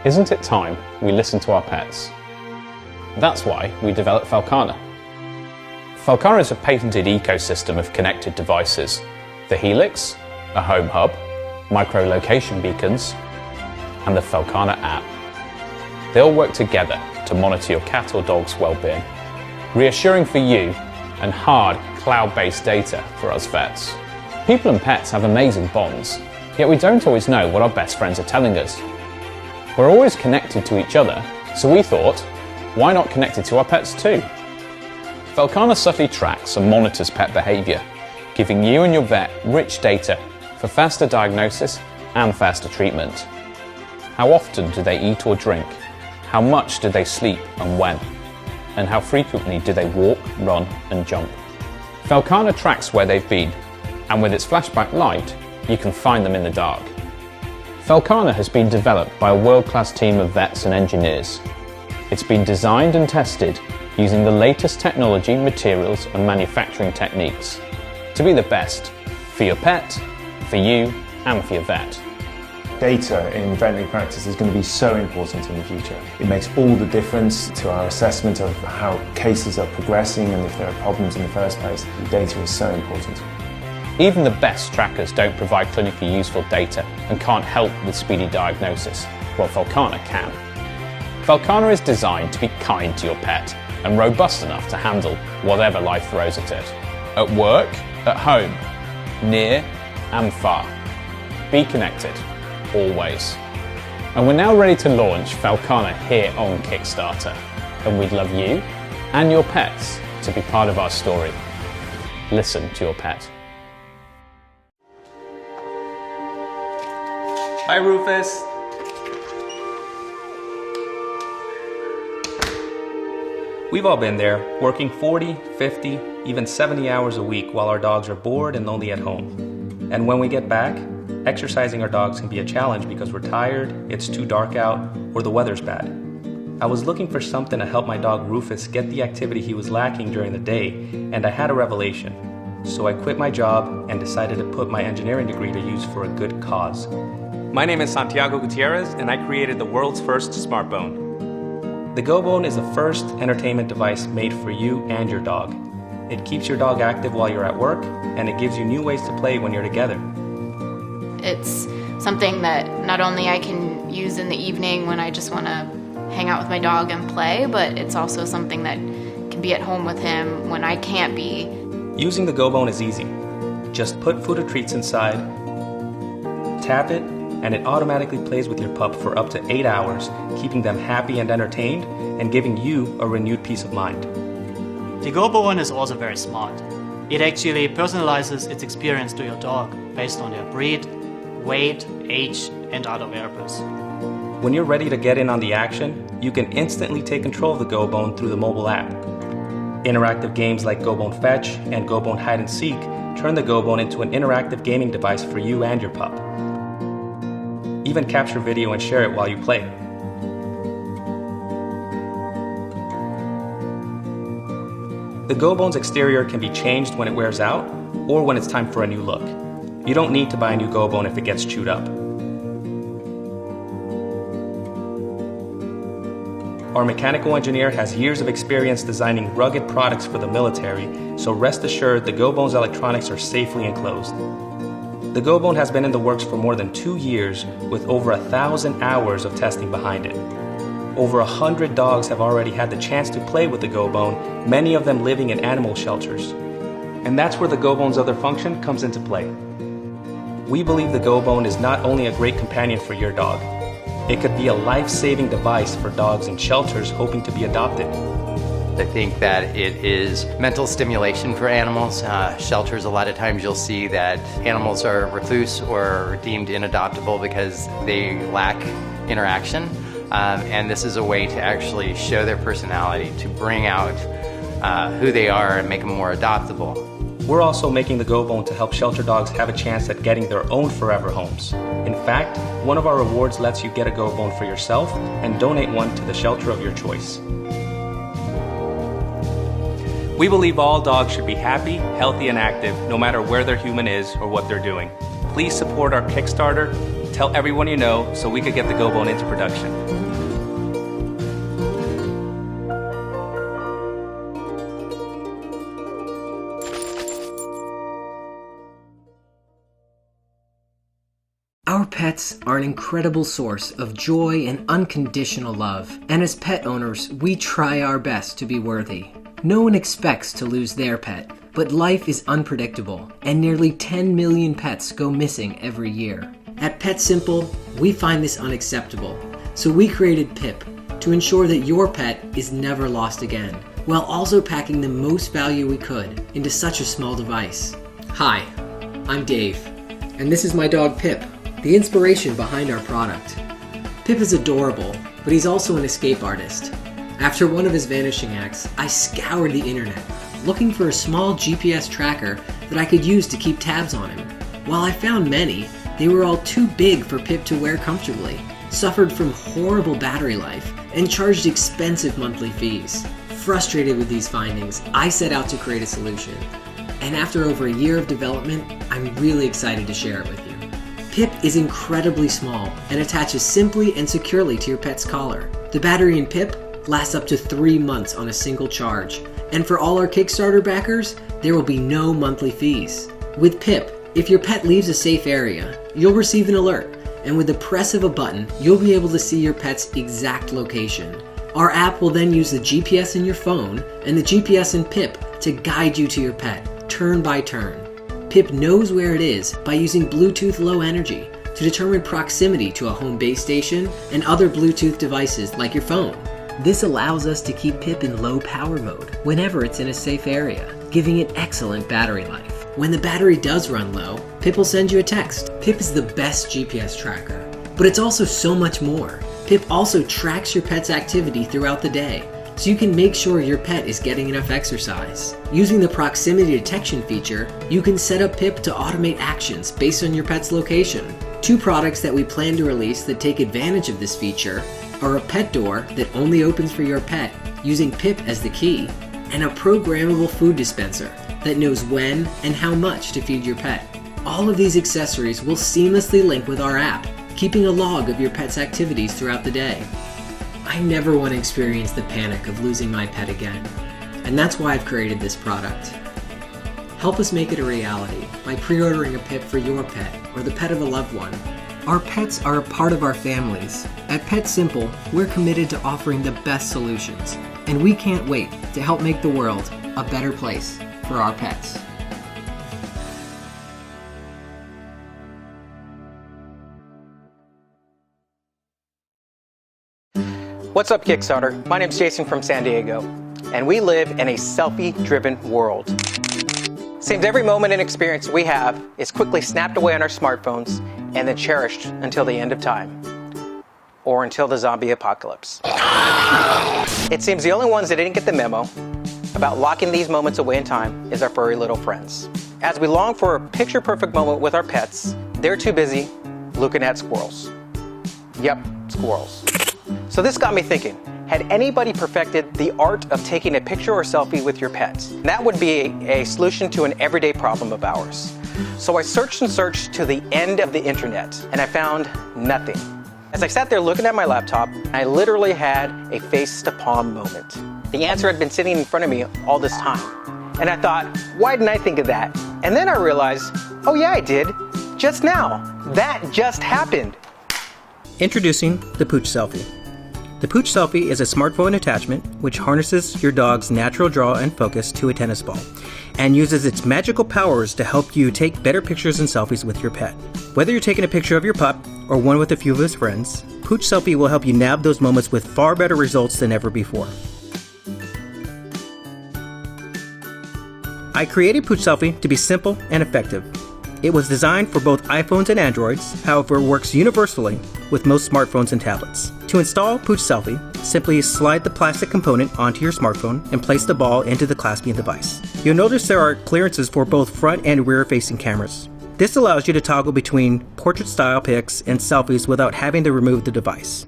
Isn't it time we listen to our pets? That's why we developed Felcana. Felcana is a patented ecosystem of connected devices. The Helix, a home hub, micro-location beacons, and the Felcana app. They all work together to monitor your cat or dog's well-being, reassuring for you and hard cloud-based data for us vets. People and pets have amazing bonds, yet we don't always know what our best friends are telling us. We're always connected to each other, so we thought, why not connect it to our pets too? Felcana subtly tracks and monitors pet behaviour, giving you and your vet rich data for faster diagnosis and faster treatment. How often do they eat or drink? How much do they sleep and when? And how frequently do they walk, run and jump? Felcana tracks where they've been, and with its flashback light, you can find them in the dark. Felcana has been developed by a world-class team of vets and engineers. It's been designed and tested using the latest technology, materials and manufacturing techniques to be the best for your pet, for you and for your vet. Data in veterinary practice is going to be so important in the future. It makes all the difference to our assessment of how cases are progressing and if there are problems in the first place. The data is so important. Even the best trackers don't provide clinically useful data and can't help with speedy diagnosis, while Felcana can. Felcana is designed to be kind to your pet and robust enough to handle whatever life throws at it. At work, at home, near and far. Be connected, always. And we're now ready to launch Felcana here on Kickstarter, and we'd love you and your pets to be part of our story. Listen to your pet. Hi, Rufus. We've all been there, working 40, 50, even 70 hours a week while our dogs are bored and lonely at home. And when we get back, exercising our dogs can be a challenge because we're tired, it's too dark out, or the weather's bad. I was looking for something to help my dog Rufus get the activity he was lacking during the day, and I had a revelation. So I quit my job and decided to put my engineering degree to use for a good cause. My name is Santiago Gutierrez, and I created the world's first smartbone. The GoBone is the first entertainment device made for you and your dog. It keeps your dog active while you're at work, and it gives you new ways to play when you're together. It's something that not only I can use in the evening when I just want to hang out with my dog and play, but it's also something that can be at home with him when I can't be. Using the GoBone is easy. Just put food or treats inside, tap it, and it automatically plays with your pup for up to 8 hours, keeping them happy and entertained, and giving you a renewed peace of mind. The GoBone is also very smart. It actually personalizes its experience to your dog based on their breed, weight, age, and other variables. When you're ready to get in on the action, you can instantly take control of the GoBone through the mobile app. Interactive games like GoBone Fetch and GoBone Hide and Seek turn the GoBone into an interactive gaming device for you and your pup. Even capture video and share it while you play. The GoBone's exterior can be changed when it wears out or when it's time for a new look. You don't need to buy a new GoBone if it gets chewed up. Our mechanical engineer has years of experience designing rugged products for the military, so rest assured the GoBone's electronics are safely enclosed. The GoBone has been in the works for more than 2 years with over 1,000 hours of testing behind it. Over 100 dogs have already had the chance to play with the GoBone, many of them living in animal shelters. And that's where the GoBone's other function comes into play. We believe the GoBone is not only a great companion for your dog, it could be a life-saving device for dogs in shelters hoping to be adopted. I think that it is mental stimulation for animals. Shelters, a lot of times you'll see that animals are recluse or deemed inadoptable because they lack interaction. And this is a way to actually show their personality, to bring out who they are and make them more adoptable. We're also making the GoBone to help shelter dogs have a chance at getting their own forever homes. In fact, one of our rewards lets you get a GoBone for yourself and donate one to the shelter of your choice. We believe all dogs should be happy, healthy, and active, no matter where their human is or what they're doing. Please support our Kickstarter Tell everyone you know so we could get the GoBone into production. Our pets are an incredible source of joy and unconditional love, and as pet owners, we try our best to be worthy. No one expects to lose their pet, but life is unpredictable, and nearly 10 million pets go missing every year. At Pet Simple, we find this unacceptable, so we created Pip to ensure that your pet is never lost again, while also packing the most value we could into such a small device. Hi, I'm Dave, and this is my dog Pip, the inspiration behind our product. Pip is adorable, but he's also an escape artist. After one of his vanishing acts, I scoured the internet, looking for a small GPS tracker that I could use to keep tabs on him. While I found many, they were all too big for Pip to wear comfortably, suffered from horrible battery life, and charged expensive monthly fees. Frustrated with these findings, I set out to create a solution. And after over a year of development, I'm really excited to share it with you. Pip is incredibly small and attaches simply and securely to your pet's collar. The battery in Pip lasts up to 3 months on a single charge. And for all our Kickstarter backers, there will be no monthly fees. With Pip, if your pet leaves a safe area, you'll receive an alert, and with the press of a button, you'll be able to see your pet's exact location. Our app will then use the GPS in your phone and the GPS in Pip to guide you to your pet, turn by turn. Pip knows where it is by using Bluetooth Low Energy to determine proximity to a home base station and other Bluetooth devices like your phone. This allows us to keep Pip in low power mode whenever it's in a safe area, giving it excellent battery life. When the battery does run low, Pip will send you a text. Pip is the best GPS tracker, but it's also so much more. Pip also tracks your pet's activity throughout the day, so you can make sure your pet is getting enough exercise. Using the proximity detection feature, you can set up Pip to automate actions based on your pet's location. 2 products that we plan to release that take advantage of this feature are a pet door that only opens for your pet using Pip as the key, and a programmable food dispenser that knows when and how much to feed your pet. All of these accessories will seamlessly link with our app, keeping a log of your pet's activities throughout the day. I never want to experience the panic of losing my pet again, and that's why I've created this product. Help us make it a reality by pre-ordering a Pip for your pet or the pet of a loved one. Our pets are a part of our families. At Pet Simple, we're committed to offering the best solutions, and we can't wait to help make the world a better place for our pets. What's up, Kickstarter? My name's Jason from San Diego, and we live in a selfie-driven world. Seems every moment and experience we have is quickly snapped away on our smartphones and then cherished until the end of time, or until the zombie apocalypse. It seems the only ones that didn't get the memo about locking these moments away in time is our furry little friends. As we long for a picture-perfect moment with our pets, they're too busy looking at squirrels. Yep, squirrels. So this got me thinking, had anybody perfected the art of taking a picture or selfie with your pets? That would be a solution to an everyday problem of ours. So I searched and searched to the end of the internet, and I found nothing. As I sat there looking at my laptop, I literally had a face-to-palm moment. The answer had been sitting in front of me all this time. And I thought, why didn't I think of that? And then I realized, oh yeah, I did. Just now. That just happened. Introducing the Pooch Selfie. The Pooch Selfie is a smartphone attachment which harnesses your dog's natural draw and focus to a tennis ball and uses its magical powers to help you take better pictures and selfies with your pet. Whether you're taking a picture of your pup or one with a few of his friends, Pooch Selfie will help you nab those moments with far better results than ever before. I created Pooch Selfie to be simple and effective. It was designed for both iPhones and Androids, however works universally with most smartphones and tablets. To install Pooch Selfie, simply slide the plastic component onto your smartphone and place the ball into the clasping device. You'll notice there are clearances for both front and rear facing cameras. This allows you to toggle between portrait style pics and selfies without having to remove the device.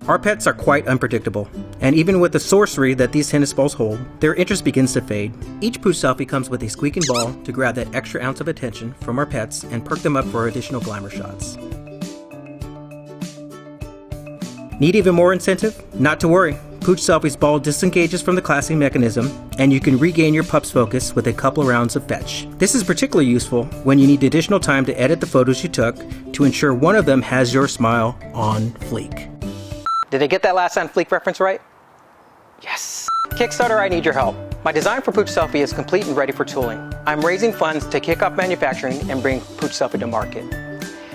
Our pets are quite unpredictable, and even with the sorcery that these tennis balls hold, their interest begins to fade. Each Pooch Selfie comes with a squeaking ball to grab that extra ounce of attention from our pets and perk them up for additional glamour shots. Need even more incentive? Not to worry. Pooch Selfie's ball disengages from the classing mechanism, and you can regain your pup's focus with a couple of rounds of fetch. This is particularly useful when you need additional time to edit the photos you took to ensure one of them has your smile on fleek. Did I get that last on fleek reference right? Yes. Kickstarter, I need your help. My design for Pooch Selfie is complete and ready for tooling. I'm raising funds to kick off manufacturing and bring Pooch Selfie to market.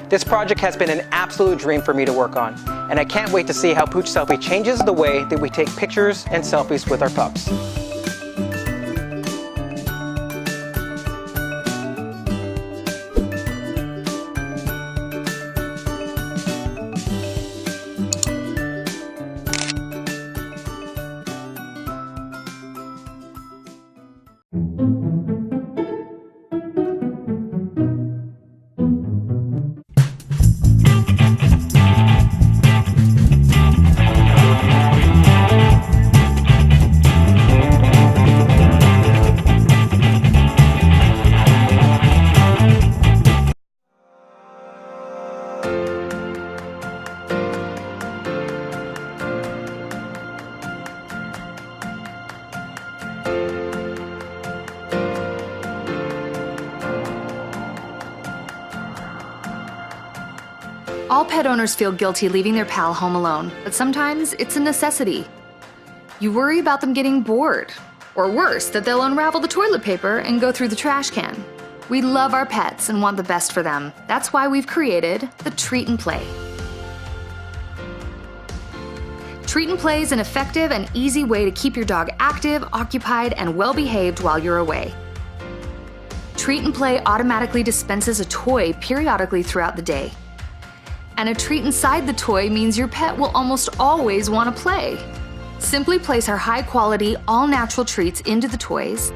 This project has been an absolute dream for me to work on, and I can't wait to see how Pooch Selfie changes the way that we take pictures and selfies with our pups. All pet owners feel guilty leaving their pal home alone, but sometimes it's a necessity. You worry about them getting bored, or worse, that they'll unravel the toilet paper and go through the trash can. We love our pets and want the best for them. That's why we've created the Treat and Play. Treat and Play is an effective and easy way to keep your dog active, occupied, and well-behaved while you're away. Treat and Play automatically dispenses a toy periodically throughout the day. And a treat inside the toy means your pet will almost always want to play. Simply place our high-quality, all-natural treats into the toys,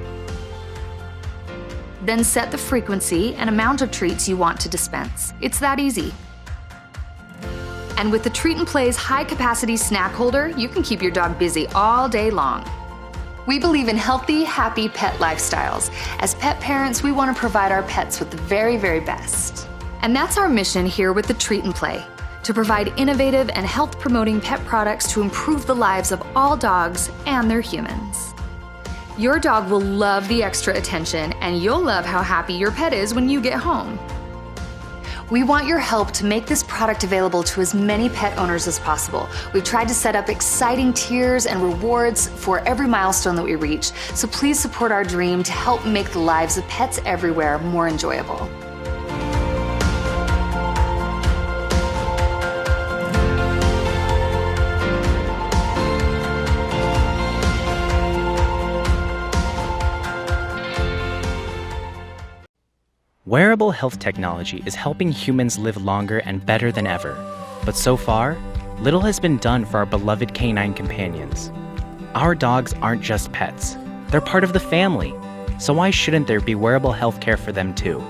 then set the frequency and amount of treats you want to dispense. It's that easy. And with the Treat and Play's high-capacity snack holder, you can keep your dog busy all day long. We believe in healthy, happy pet lifestyles. As pet parents, we want to provide our pets with the very, very best. And that's our mission here with the Treat and Play, to provide innovative and health-promoting pet products to improve the lives of all dogs and their humans. Your dog will love the extra attention, and you'll love how happy your pet is when you get home. We want your help to make this product available to as many pet owners as possible. We've tried to set up exciting tiers and rewards for every milestone that we reach, so please support our dream to help make the lives of pets everywhere more enjoyable. Wearable health technology is helping humans live longer and better than ever. But so far, little has been done for our beloved canine companions. Our dogs aren't just pets. They're part of the family. So why shouldn't there be wearable healthcare for them too?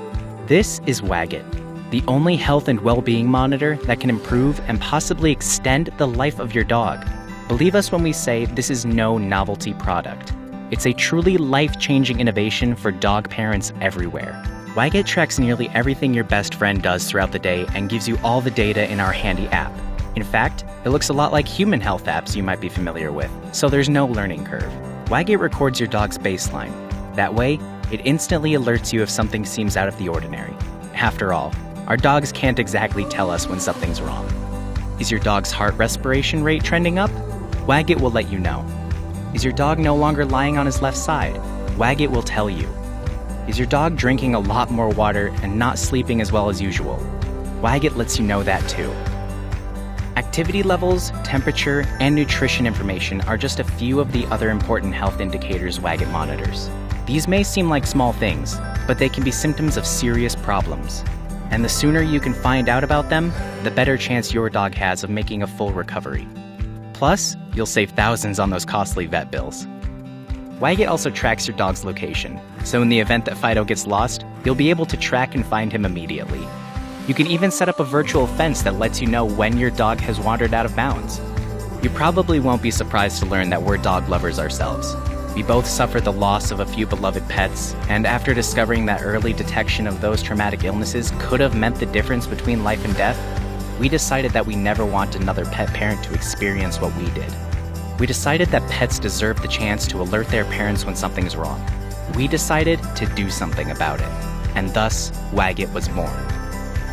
This is Waggit, the only health and well-being monitor that can improve and possibly extend the life of your dog. Believe us when we say this is no novelty product. It's a truly life-changing innovation for dog parents everywhere. Waggit tracks nearly everything your best friend does throughout the day and gives you all the data in our handy app. In fact, it looks a lot like human health apps you might be familiar with, so there's no learning curve. Waggit records your dog's baseline. That way, it instantly alerts you if something seems out of the ordinary. After all, our dogs can't exactly tell us when something's wrong. Is your dog's heart respiration rate trending up? Waggit will let you know. Is your dog no longer lying on his left side? Waggit will tell you. Is your dog drinking a lot more water and not sleeping as well as usual? Waggit lets you know that too. Activity levels, temperature, and nutrition information are just a few of the other important health indicators Waggit monitors. These may seem like small things, but they can be symptoms of serious problems. And the sooner you can find out about them, the better chance your dog has of making a full recovery. Plus, you'll save thousands on those costly vet bills. Waggit also tracks your dog's location, so in the event that Fido gets lost, you'll be able to track and find him immediately. You can even set up a virtual fence that lets you know when your dog has wandered out of bounds. You probably won't be surprised to learn that we're dog lovers ourselves. We both suffered the loss of a few beloved pets, and after discovering that early detection of those traumatic illnesses could have meant the difference between life and death, we decided that we never want another pet parent to experience what we did. We decided that pets deserve the chance to alert their parents when something's wrong. We decided to do something about it, and thus, Waggit was born.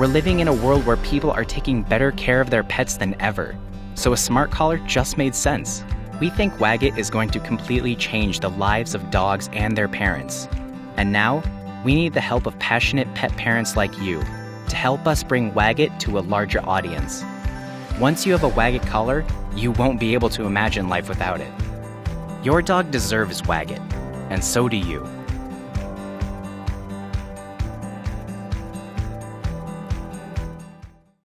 We're living in a world where people are taking better care of their pets than ever, so a smart collar just made sense. We think Waggit is going to completely change the lives of dogs and their parents. And now, we need the help of passionate pet parents like you to help us bring Waggit to a larger audience. Once you have a Waggit collar, you won't be able to imagine life without it. Your dog deserves Waggit, and so do you.